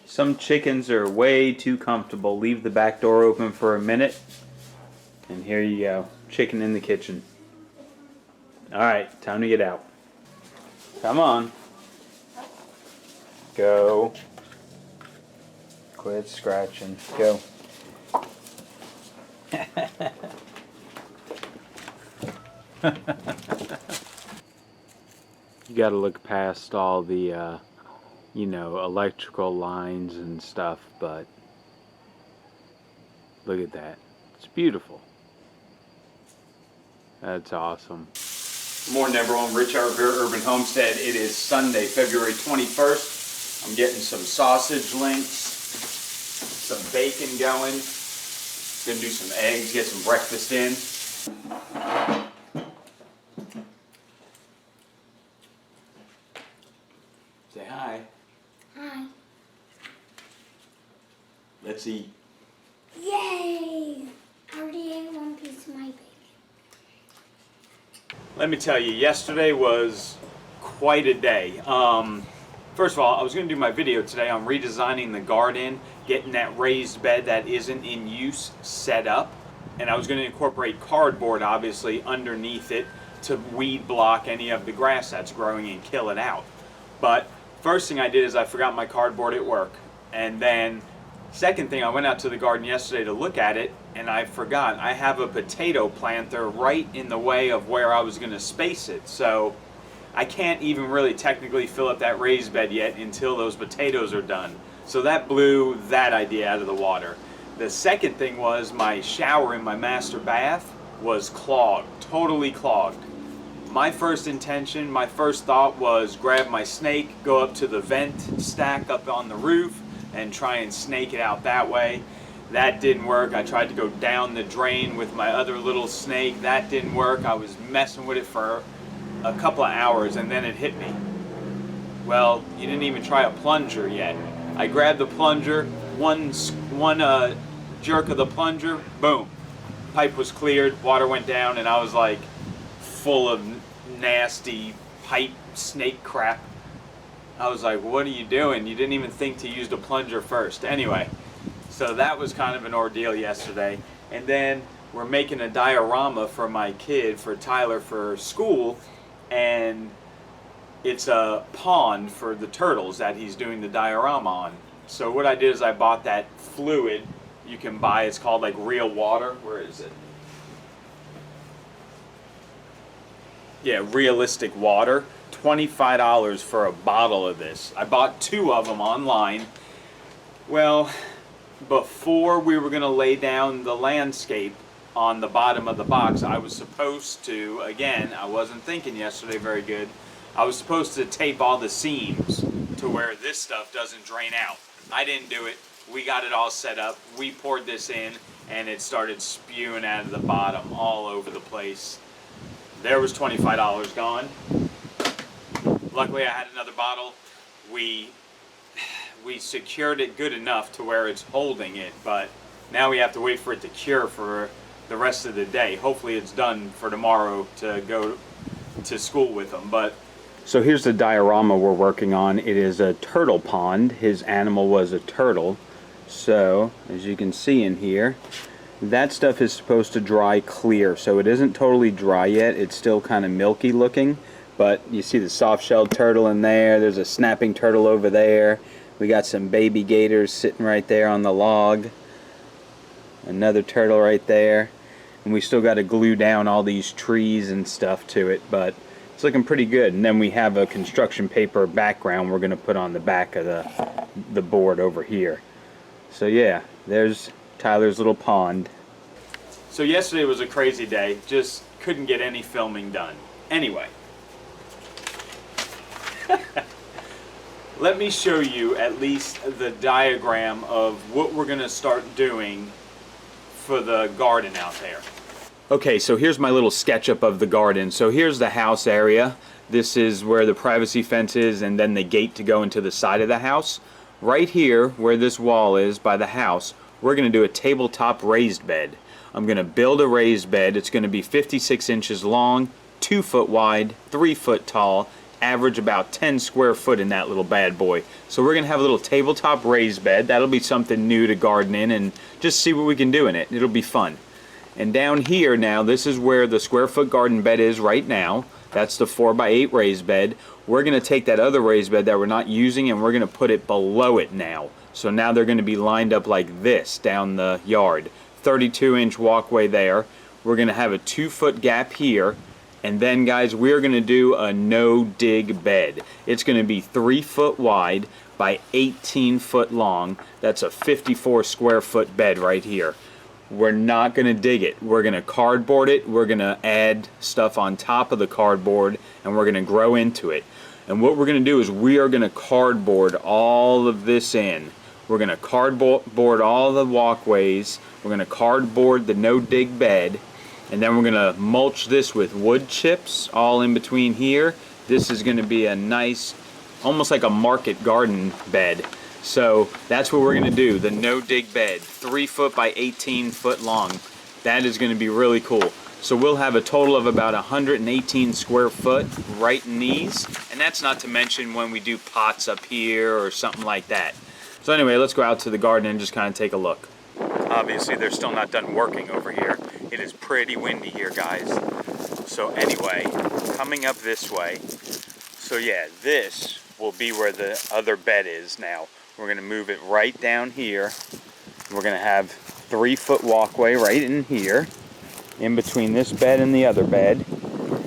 Some chickens are way too comfortable. Leave the back door open for a minute, and here you go. Chicken in the kitchen. Alright, time to get out. Come on. Go. Quit scratching. Go. You gotta look past all the you know, electrical lines and stuff, but look at that. It's beautiful. That's awesome. Good morning, everyone. Rich at Rivera Urban Homestead. It is Sunday, February 21st. I'm getting some sausage links, some bacon going. Gonna do some eggs, get some breakfast in. Say hi. Hi. Let's eat. Yay! I already ate one piece of my bacon. Let me tell you, yesterday was quite a day. First of all, I was going to do my video today on redesigning the garden, getting that raised bed that isn't in use set up, and I was going to incorporate cardboard, obviously, underneath it to weed block any of the grass that's growing and kill it out. But first thing I did is I forgot my cardboard at work, and then second thing, I went out to the garden yesterday to look at it, and I forgot I have a potato planter right in the way of where I was going to space it, so I can't even really technically fill up that raised bed yet until those potatoes are done. So that blew that idea out of the water. The second thing was my shower in my master bath was clogged, totally clogged. My first intention, my first thought was grab my snake, go up to the vent stack up on the roof, and try and snake it out that way. That didn't work. I tried to go down the drain with my other little snake. That didn't work. I was messing with it for a couple of hours, and then it hit me. Well, you didn't even try a plunger yet. I grabbed the plunger, one jerk of the plunger, boom. Pipe was cleared, water went down, and I was like full of nasty pipe snake crap. I was like, what are you doing? You didn't even think to use the plunger first. Anyway, so that was kind of an ordeal yesterday. And then we're making a diorama for my kid, for Tyler, for school, and it's a pond for the turtles that he's doing the diorama on. So what I did is I bought that fluid you can buy. It's called like real water. Where is it? Yeah, realistic water. $25 for a bottle of this. I bought 2 of them online. Well, before we were going to lay down the landscape on the bottom of the box, I was supposed to, again, I wasn't thinking yesterday very good, I was supposed to tape all the seams to where this stuff doesn't drain out. I didn't do it. We got it all set up. We poured this in, and it started spewing out of the bottom all over the place. There was $25 gone. Luckily, I had another bottle. We secured it good enough to where it's holding it, but now we have to wait for it to cure for the rest of the day. Hopefully it's done for tomorrow to go to school with them. But so here's the diorama we're working on. It is a turtle pond. His animal was a turtle. So as you can see in here, that stuff is supposed to dry clear. So it isn't totally dry yet. It's still kind of milky looking. But you see the soft-shelled turtle in there. There's a snapping turtle over there. We got some baby gators sitting right there on the log. Another turtle right there. And we still got to glue down all these trees and stuff to it, but it's looking pretty good. And then we have a construction paper background we're going to put on the back of the board over here. So yeah, there's Tyler's little pond. So yesterday was a crazy day. Just couldn't get any filming done. Anyway. Let me show you at least the diagram of what we're going to start doing for the garden out there. Okay, so here's my little sketch-up of the garden. So here's the house area. This is where the privacy fence is, and then the gate to go into the side of the house. Right here, where this wall is by the house, we're going to do a tabletop raised bed. I'm going to build a raised bed. It's going to be 56 inches long, 2 foot wide, 3 foot tall, average about 10 square foot in that little bad boy. So we're gonna have a little tabletop raised bed. That'll be something new to garden in and just see what we can do in it. It'll be fun. And down here now, this is where the square foot garden bed is right now. That's the 4x8 raised bed. We're gonna take that other raised bed that we're not using and we're gonna put it below it now. So now they're gonna be lined up like this down the yard. 32-inch walkway there. We're gonna have a 2-foot gap here. And then guys, we're gonna do a no-dig bed. It's gonna be 3 foot wide by 18 foot long. That's a 54 square foot bed right here. We're not gonna dig it. We're gonna cardboard it. We're gonna add stuff on top of the cardboard and we're gonna grow into it. And what we're gonna do is we are gonna cardboard all of this in. We're gonna cardboard all the walkways. We're gonna cardboard the no-dig bed. And then we're gonna mulch this with wood chips all in between here. This is gonna be a nice, almost like a market garden bed. So that's what we're gonna do, the no-dig bed, 3 foot by 18 foot long. That is gonna be really cool. So we'll have a total of about 118 square foot right in these. And that's not to mention when we do pots up here or something like that. So anyway, let's go out to the garden and just kind of take a look. Obviously they're still not done working over here. It is pretty windy here, guys. So anyway, coming up this way. So yeah, this will be where the other bed is now. We're gonna move it right down here. We're gonna have 3 foot walkway right in here, in between this bed and the other bed.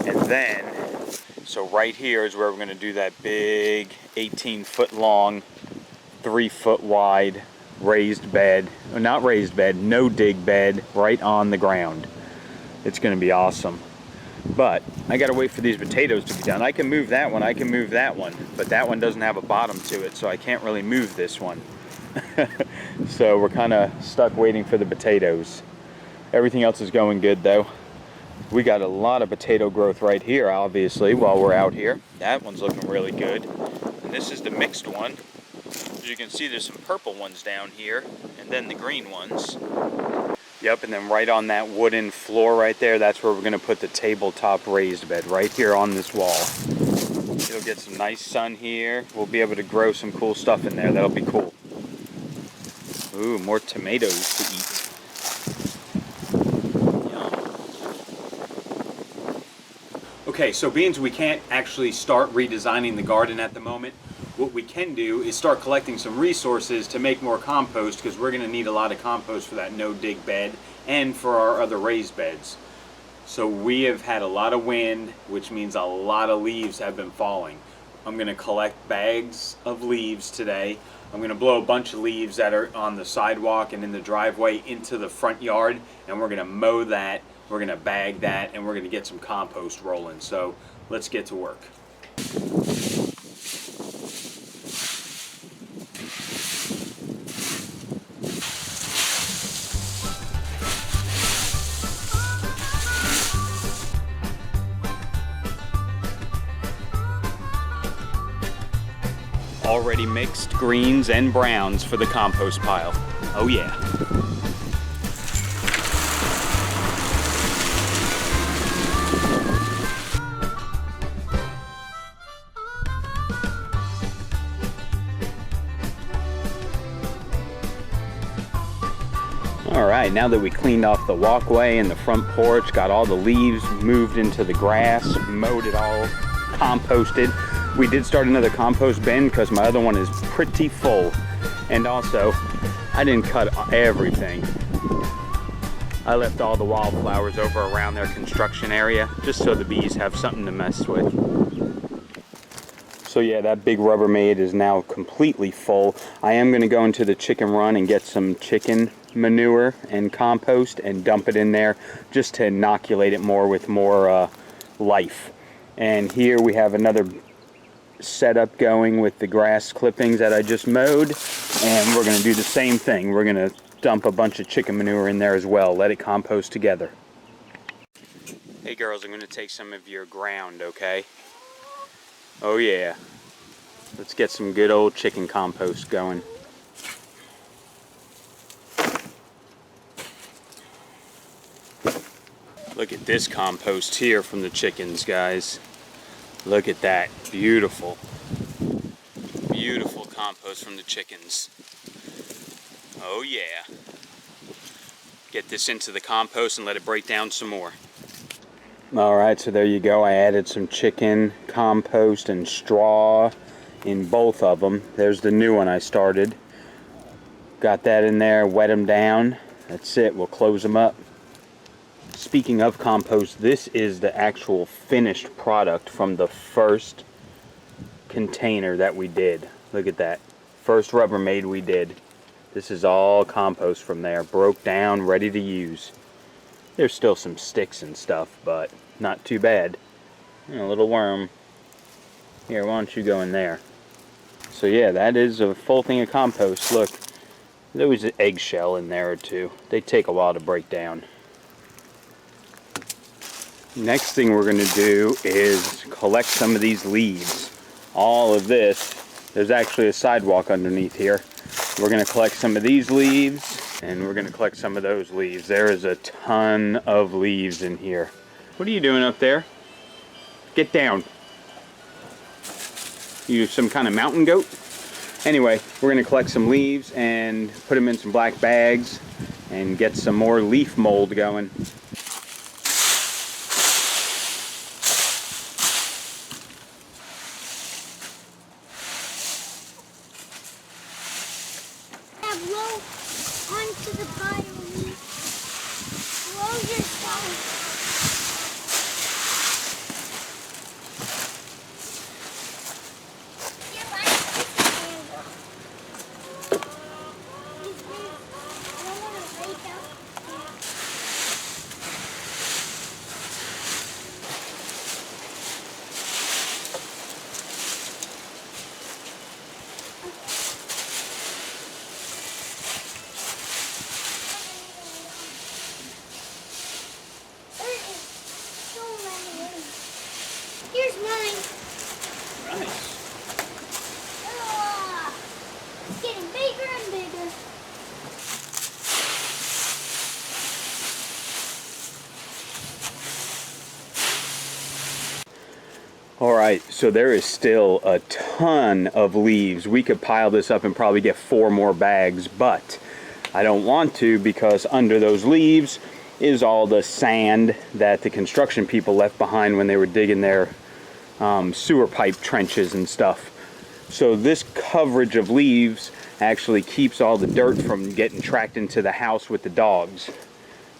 And then, so right here is where we're gonna do that big 18 foot long, 3 foot wide raised bed, or not raised bed, no dig bed right on the ground. It's gonna be awesome. But I gotta wait for these potatoes to be done. I can move that one, I can move that one, but that one doesn't have a bottom to it, so I can't really move this one. So we're kind of stuck waiting for the potatoes. Everything else is going good though. We got a lot of potato growth right here, obviously, while we're out here. That one's looking really good. And this is the mixed one. As you can see, there's some purple ones down here, and then the green ones. Yep, and then right on that wooden floor right there, that's where we're gonna put the tabletop raised bed, right here on this wall. It'll get some nice sun here. We'll be able to grow some cool stuff in there. That'll be cool. Ooh, more tomatoes to eat. Yum. Okay, so being we can't actually start redesigning the garden at the moment, what we can do is start collecting some resources to make more compost, because we're going to need a lot of compost for that no-dig bed and for our other raised beds. So we have had a lot of wind, which means a lot of leaves have been falling. I'm going to collect bags of leaves today. I'm going to blow a bunch of leaves that are on the sidewalk and in the driveway into the front yard, and we're going to mow that, we're going to bag that, and we're going to get some compost rolling. So let's get to work. Already mixed greens and browns for the compost pile. Oh yeah. All right, now that we cleaned off the walkway and the front porch, got all the leaves moved into the grass, mowed it all, composted. We did start another compost bin because my other one is pretty full. And also, I didn't cut everything. I left all the wildflowers over around their construction area just so the bees have something to mess with. So yeah, that big Rubbermaid is now completely full. I am going to go into the chicken run and get some chicken manure and compost and dump it in there just to inoculate it more with more life. And here we have another setup going with the grass clippings that I just mowed, and we're going to do the same thing. We're going to dump a bunch of chicken manure in there as well, let it compost together. Hey girls, I'm going to take some of your ground, okay? Oh yeah, let's get some good old chicken compost going. Look at this compost here from the chickens, guys. Look at that. Beautiful. Beautiful compost from the chickens. Oh yeah. Get this into the compost and let it break down some more. Alright, so there you go. I added some chicken compost and straw in both of them. There's the new one I started. Got that in there, wet them down. That's it, we'll close them up. Speaking of compost, this is the actual finished product from the first container that we did. Look at that. First Rubbermaid we did. This is all compost from there. Broke down, ready to use. There's still some sticks and stuff, but not too bad. A little worm. Here, why don't you go in there? So yeah, that is a full thing of compost. Look, there was an eggshell in there or two. They take a while to break down. Next thing we're going to do is collect some of these leaves. All of this, there's actually a sidewalk underneath here. We're going to collect some of these leaves, and we're going to collect some of those leaves. There is a ton of leaves in here. What are you doing up there? Get down. You some kind of mountain goat? Anyway, we're going to collect some leaves and put them in some black bags and get some more leaf mold going. Blow onto the bottom leaf. Blow yourself. Yeah, I these leaves, I don't want to break out. Here's mine. Nice. It's getting bigger and bigger. Alright, so there is still a ton of leaves. We could pile this up and probably get 4 more bags, but I don't want to because under those leaves is all the sand that the construction people left behind when they were digging their sewer pipe trenches and stuff. So this coverage of leaves actually keeps all the dirt from getting tracked into the house with the dogs.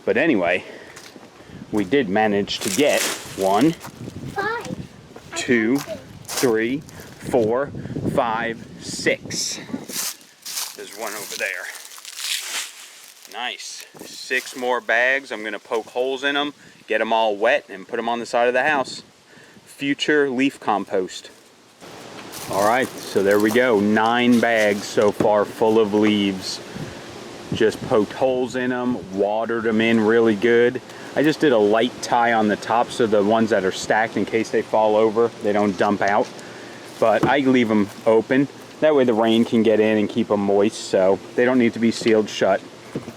But anyway, we did manage to get 1, 2, 3, 4, 5, 6. There's one over there. Nice. 6 more bags. I'm going to poke holes in them, get them all wet, and put them on the side of the house. Future leaf compost. Alright, so there we go. 9 bags so far full of leaves. Just poked holes in them, watered them in really good. I just did a light tie on the tops of the ones that are stacked in case they fall over. They don't dump out. But I leave them open. That way the rain can get in and keep them moist, so they don't need to be sealed shut.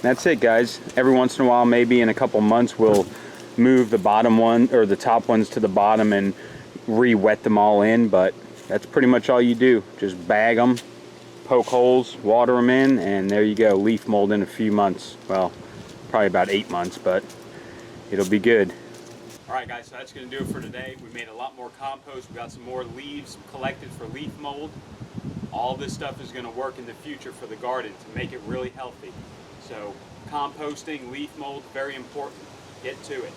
That's it, guys. Every once in a while, maybe in a couple months, we'll move the bottom one or the top ones to the bottom and re-wet them all in, but that's pretty much all you do. Just bag them, poke holes, water them in, and there you go. Leaf mold in a few months. Well, probably about 8 months, but it'll be good. Alright guys, so that's going to do it for today. We made a lot more compost. We got some more leaves collected for leaf mold. All this stuff is going to work in the future for the garden to make it really healthy. So composting, leaf mold, very important. Get to it.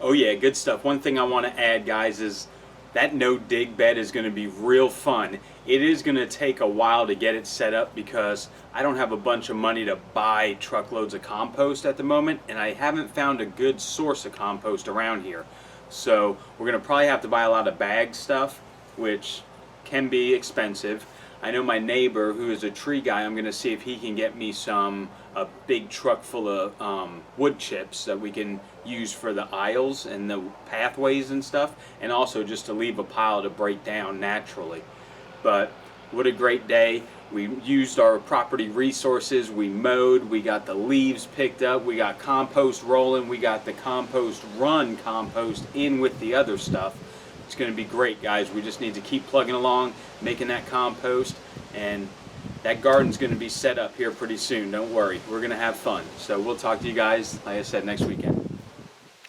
Oh yeah, good stuff. One thing I want to add, guys, is that no-dig bed is going to be real fun. It is going to take a while to get it set up because I don't have a bunch of money to buy truckloads of compost at the moment, and I haven't found a good source of compost around here. So we're going to probably have to buy a lot of bag stuff, which can be expensive. I know my neighbor, who is a tree guy, I'm going to see if he can get me a big truck full of wood chips that we can use for the aisles and the pathways and stuff, and also just to leave a pile to break down naturally. But what a great day. We used our property resources, we mowed, we got the leaves picked up, we got compost rolling, we got the compost run compost in with the other stuff. It's going to be great, guys. We just need to keep plugging along, making that compost, and that garden's going to be set up here pretty soon. Don't worry. We're going to have fun. So we'll talk to you guys, like I said, next weekend.